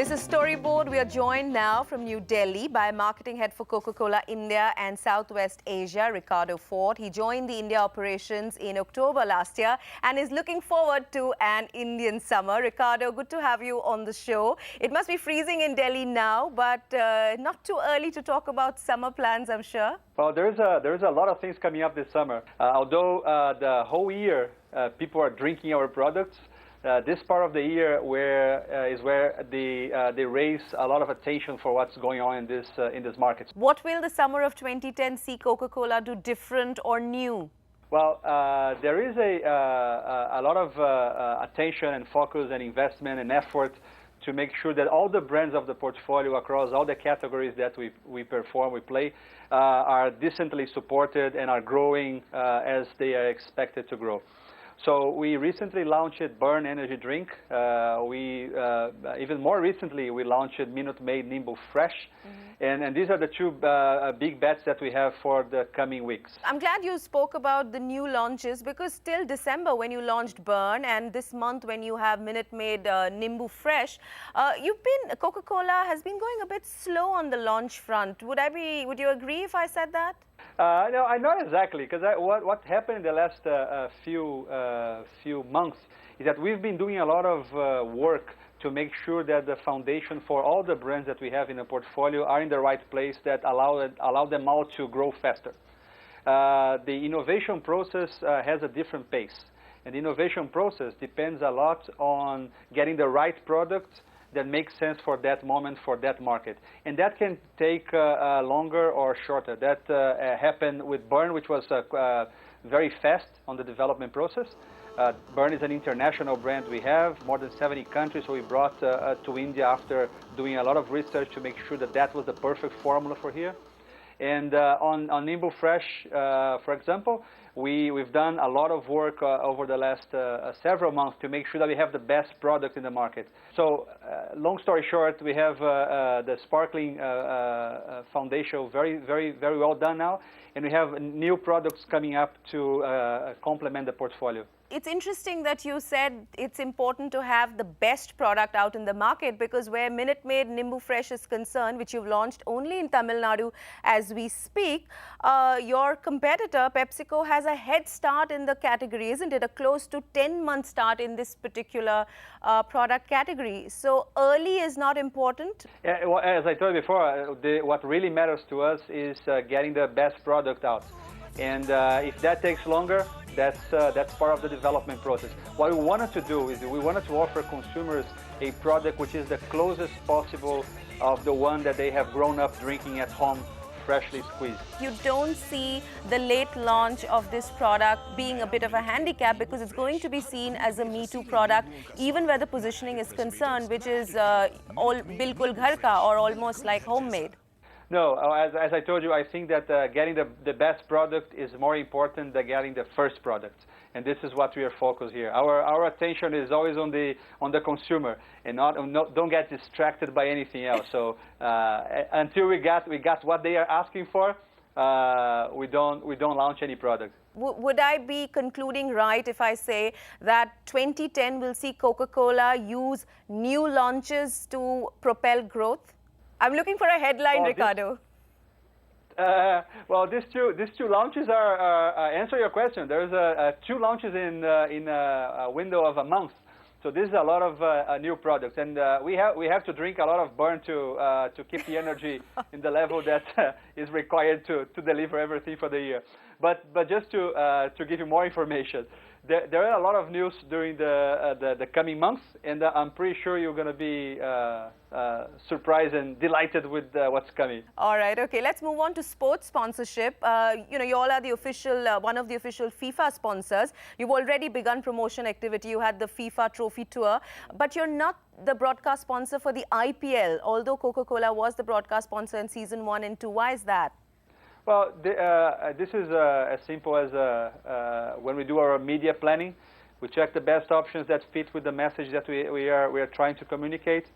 This is Storyboard. We are joined now from New Delhi by marketing head for Coca-Cola India and Southwest Asia, Ricardo. He joined the India operations in October last year and is looking forward to an Indian summer. Ricardo, good to have you on the show. It must be freezing in Delhi now, but not too early to talk about summer plans, I'm sure. Well, there's a lot of things coming up this summer. Although the whole year people are drinking our products, this part of the year is where they raise a lot of attention for what's going on in this market. What will the summer of 2010 see Coca-Cola do different or new? Well, there is a lot of attention and focus and investment and effort to make sure that all the brands of the portfolio across all the categories that we play, are decently supported and are growing as they are expected to grow. So we recently launched Burn Energy Drink. Even more recently, we launched Minute Maid Nimble Fresh. And these are the two big bets that we have for the coming weeks. I'm glad you spoke about the new launches, because till December when you launched Burn and this month when you have Minute Maid Nimble Fresh, Coca-Cola has been going a bit slow on the launch front. Would you agree if I said that? No, not exactly, because what happened in the last few months is that we've been doing a lot of work to make sure that the foundation for all the brands that we have in the portfolio are in the right place, that allow them all to grow faster. The innovation process has a different pace, and the innovation process depends a lot on getting the right product that makes sense for that moment, for that market. And that can take longer or shorter. That happened with Burn, which was very fast on the development process. Burn is an international brand. We have more than 70 countries, so we brought to India after doing a lot of research to make sure that that was the perfect formula for here. And on Nimble Fresh, for example, we've done a lot of work over the last several months to make sure that we have the best product in the market. So, long story short, we have the sparkling foundation very well done now, and we have new products coming up to complement the portfolio. It's interesting that you said it's important to have the best product out in the market, because where Minute Maid Nimble Fresh is concerned, which you've launched only in Tamil Nadu as we speak, your competitor PepsiCo has a head start in the category, isn't it? A close to 10-month start in this particular product category. So early is not important? Yeah, well, as I told you before, what really matters to us is getting the best product out. And if that takes longer, that's part of the development process. What we wanted to do is we wanted to offer consumers a product which is the closest possible of the one that they have grown up drinking at home, freshly squeezed. You don't see the late launch of this product being a bit of a handicap, because it's going to be seen as a Me Too product, even where the positioning is concerned, which is all bilkul ghar ka, or almost like homemade. No, as I told you, I think that getting the best product is more important than getting the first product, and this is what we are focused here. Our attention is always on the consumer, and don't get distracted by anything else. So until we got what they are asking for, we don't launch any product. Would I be concluding right if I say that 2010 will see Coca-Cola use new launches to propel growth? I'm looking for a headline, Ricardo. Well, these two launches are answer your question. There's two launches in a window of a month, so this is a lot of new products, and we have to drink a lot of Burn to keep the energy in the level that is required to deliver everything for the year. But just to give you more information, there are a lot of news during the coming months, and I'm pretty sure you're going to be surprised and delighted with what's coming. All right, okay. Let's move on to sports sponsorship. You all are the official, one of the official FIFA sponsors. You've already begun promotion activity. You had the FIFA Trophy Tour, but you're not the broadcast sponsor for the IPL, although Coca-Cola was the broadcast sponsor in season 1 and 2. Why is that? Well, this is as simple as when we do our media planning, we check the best options that fit with the message that we are trying to communicate.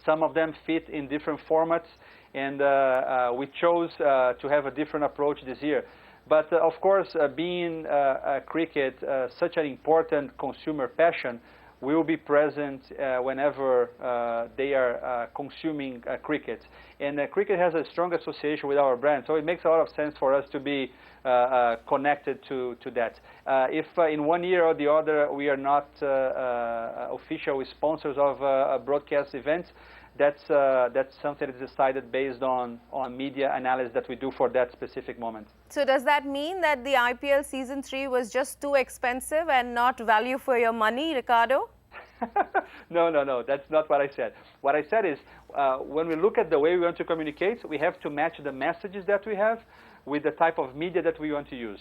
Some of them fit in different formats, and we chose to have a different approach this year. But of course, being cricket such an important consumer passion, we will be present whenever they are consuming cricket. And cricket has a strong association with our brand, so it makes a lot of sense for us to be connected to that. If in one year or the other we are not official sponsors of broadcast events, that's something that's decided based on media analysis that we do for that specific moment. So does that mean that the IPL Season 3 was just too expensive and not value for your money, Ricardo? No, that's not what I said. What I said is when we look at the way we want to communicate, we have to match the messages that we have with the type of media that we want to use.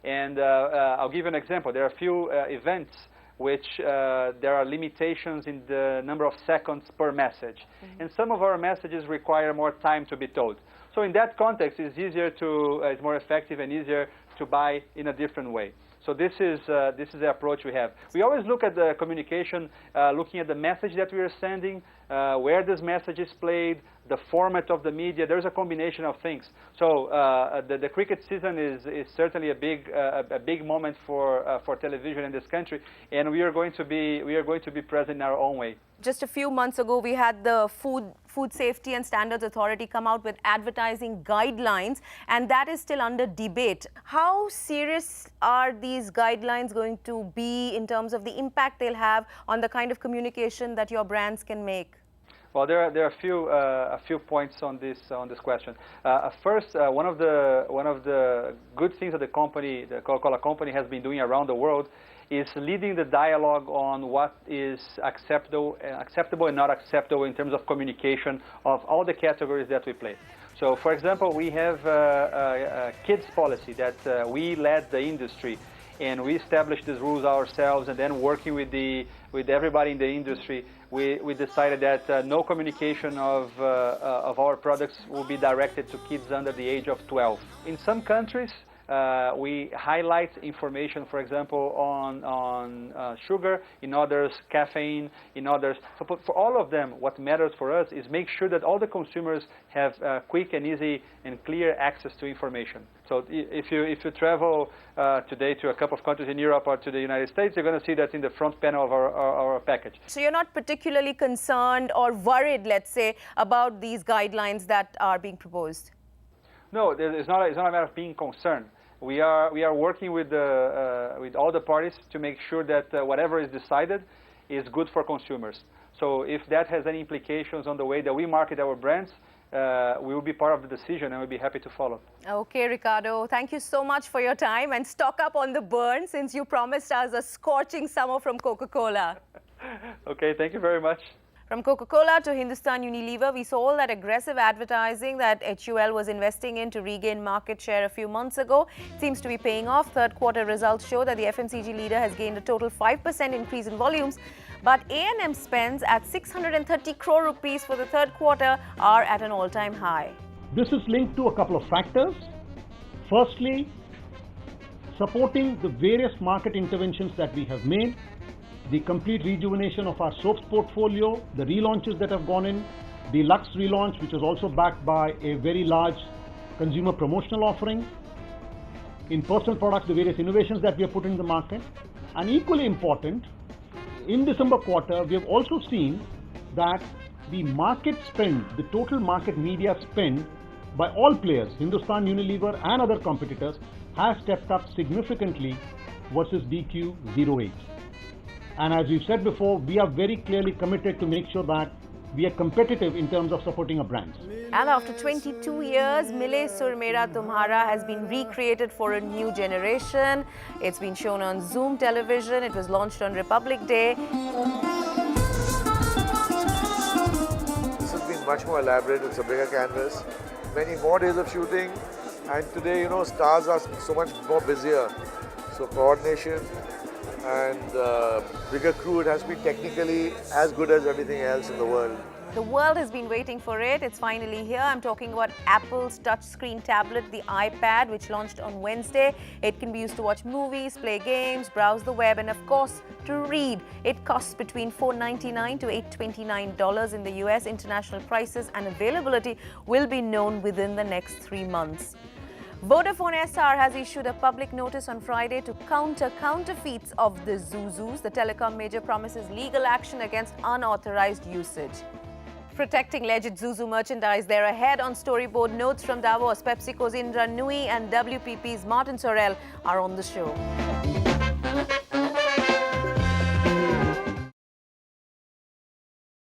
And I'll give you an example. There are a few events which there are limitations in the number of seconds per message. And some of our messages require more time to be told. So in that context, it's easier to, it's more effective and easier to buy in a different way. So this is the approach we have. We always look at the communication, looking at the message that we are sending, where this message is played, the format of the media. There's a combination of things. So the cricket season is certainly a big moment for television in this country, and we are going to be present in our own way. Just a few months ago, we had the Food Safety and Standards Authority come out with advertising guidelines, and that is still under debate. How serious are these guidelines going to be in terms of the impact they'll have on the kind of communication that your brands can make? Well, there are a few points on this question. First, one of the good things that the Coca-Cola company has been doing around the world is leading the dialogue on what is acceptable and not acceptable in terms of communication of all the categories that we play. So, for example, we have a kids policy that we led the industry, and we established these rules ourselves, and then working with everybody in the industry, we decided that no communication of our products will be directed to kids under the age of 12. In some countries, we highlight information, for example, on sugar, in others caffeine, in others. So for all of them, what matters for us is make sure that all the consumers have quick and easy and clear access to information. So if you travel today to a couple of countries in Europe or to the United States, you're going to see that in the front panel of our package. So you're not particularly concerned or worried, let's say, about these guidelines that are being proposed? No, it's not a matter of being concerned. We are working with all the parties to make sure that whatever is decided is good for consumers. So if that has any implications on the way that we market our brands, we will be part of the decision and we'll be happy to follow. Okay, Ricardo, thank you so much for your time, and stock up on the burn since you promised us a scorching summer from Coca-Cola. Okay, thank you very much. From Coca-Cola to Hindustan Unilever, we saw all that aggressive advertising that HUL was investing in to regain market share a few months ago. It seems to be paying off. Third quarter results show that the FMCG leader has gained a total 5% increase in volumes. But A&M spends at 630 crore rupees for the third quarter are at an all-time high. This is linked to a couple of factors. Firstly, supporting the various market interventions that we have made, the complete rejuvenation of our soaps portfolio, the relaunches that have gone in, the Lux relaunch, which is also backed by a very large consumer promotional offering. In personal products, the various innovations that we have put in the market. And equally important, in December quarter, we have also seen that the market spend, the total market media spend by all players, Hindustan Unilever and other competitors, has stepped up significantly versus DQ08. And as we've said before, we are very clearly committed to make sure that we are competitive in terms of supporting our brands. And after 22 years, Sur Mera Tumhara has been recreated for a new generation. It's been shown on Zoom television. It was launched on Republic Day. This has been much more elaborate. It's a bigger canvas. Many more days of shooting. And today, you know, stars are so much more busier. So coordination and bigger crew, it has to be technically as good as everything else in the world. The world has been waiting for it. It's finally here. I'm talking about Apple's touchscreen tablet, the iPad, which launched on Wednesday. It can be used to watch movies, play games, browse the web, and of course, to read. It costs between $499 to $829 in the US. International prices and availability will be known within the next 3 months. Vodafone SR has issued a public notice on Friday to counter counterfeits of the Zuzus. The telecom major promises legal action against unauthorized usage. Protecting alleged Zuzu merchandise, they're ahead on Storyboard. Notes from Davos. PepsiCo's Indra Nui and WPP's Martin Sorrell are on the show.